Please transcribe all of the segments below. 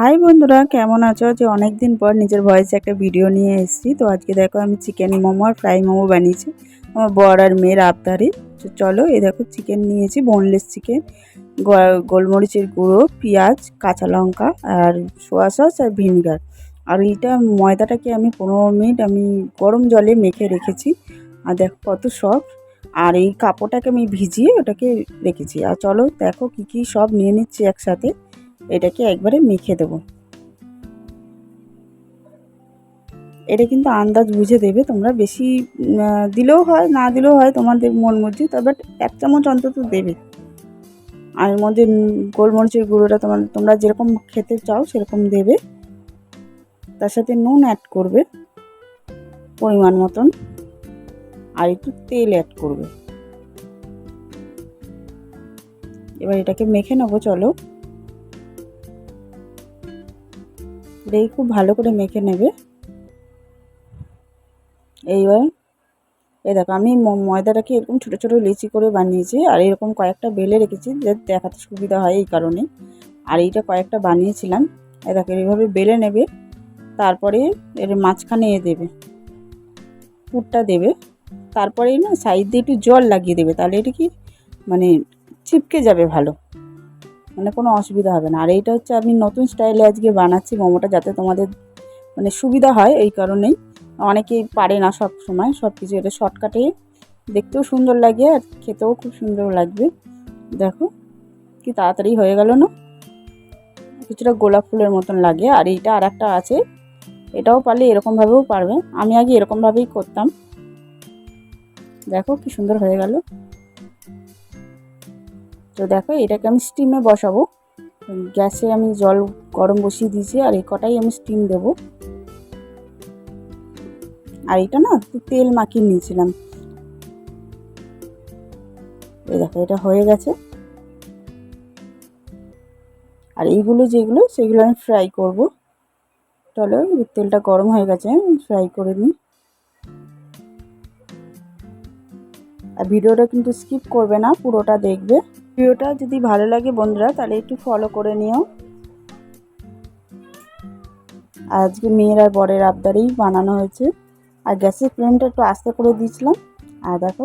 High বন্ধুরা, কেমন আছো? যে অনেক দিন পর নিজের ভয়েসে একটা ভিডিও নিয়ে এসেছি। তো আজকে দেখো আমি চিকেন মোমো আর ফ্রাই মোমো বানিয়েছি আমার বর আর মেয়ের আবদারে। তো চলো, এই দেখো চিকেন নিয়েছি, বোনলেস চিকেন, গোলমরিচের গুঁড়ো, পেঁয়াজ, কাঁচা লঙ্কা আর সোয়া সস আর ভিনিগার। আর এইটা ময়দাটাকে আমি 15 মিনিট আমি গরম জলে মেখে রেখেছি। আর দেখো কত সফট। আর এই কাপড়টাকে আমি ভিজিয়ে ওটাকে রেখেছি। আর চলো দেখো কি কি সব নিয়ে নিচ্ছি একসাথে। এটাকে একবারে মেখে দেবো। এটা কিন্তু আন্দাজ বুঝে দেবে, তোমরা বেশি দিলেও হয়, না দিলেও হয়, তোমাদের মন মর্জি, তবে 1 চামচ অন্তত দেবে। আর এর মধ্যে গোলমরিচের গুঁড়োটা তোমরা যেরকম খেতে চাও সেরকম দেবে। তার সাথে নুন অ্যাড করবে পরিমাণ মতন, আর একটু তেল অ্যাড করবে। এবার এটাকে মেখে নেবো। চলো, এটাকে খুব ভালো করে মেখে নেবে। এইবার এই দেখো আমি ময়দাটাকে এরকম ছোটো ছোটো লিচি করে বানিয়েছি, আর এরকম কয়েকটা বেলে রেখেছি যে দেখাতে সুবিধা হয় এই কারণে। আর এইটা কয়েকটা বানিয়েছিলাম। এই দেখো এইভাবে বেলে নেবে, তারপরে এর মাঝখানে দেবে, পুরটা দেবে। তারপরেই না সাইড দিয়ে একটু জল লাগিয়ে দেবে, তাহলে এটা কি মানে চিপকে যাবে ভালো, মানে কোনো অসুবিধা হবে না। আর এইটা হচ্ছে আমি নতুন স্টাইলে আজকে বানাচ্ছি মোমোটা, যাতে তোমাদের মানে সুবিধা হয় এই কারণেই। অনেকেই পারে না সব সময় সব কিছু, এটা শর্টকাটে দেখতেও সুন্দর লাগে আর খেতেও খুব সুন্দর লাগবে। দেখো কি তাড়াতাড়ি হয়ে গেল না? কিছুটা গোলাপ ফুলের মতন লাগে। আর এইটা আর একটা আছে, এটাও পারলে এরকমভাবেও পারবে। আমি আগে এরকমভাবেই করতাম। দেখো কি সুন্দর হয়ে গেল। তো দেখো এটাকে আমি স্টিমে বসাবো। গ্যাসে আমি জল গরম বসিয়ে দিয়েছি, আর এই কটাই আমি স্টিম দেব। আর এটা না তেল মাখিয়ে নিয়েছিলাম। এই দেখো এটা হয়ে গেছে। আর এইগুলো যেগুলো সেগুলো আমি ফ্রাই করব। চলো, তেলটা গরম হয়ে গেছে, ফ্রাই করে নিই। আর ভিডিওটা কিন্তু স্কিপ করবে না, পুরোটা দেখবে। ভিডিওটা যদি ভালো লাগে বন্ধুরা তাহলে একটু ফলো করে নিও। আজকে মেয়ের আর বরের আবদারেই বানানো হয়েছে। আর গ্যাসের ফ্লেমটা একটু আস্তে করে দিয়েছিলাম। আর দেখো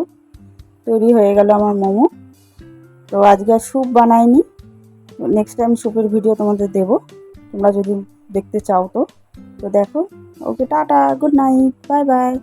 তৈরি হয়ে গেল আমার মোমো। তো আজকে আর স্যুপ বানাইনি, নেক্সট টাইম স্যুপের ভিডিও তোমাদের দেবো, তোমরা যদি দেখতে চাও। তো দেখো, ওকে tata, good night, bye bye.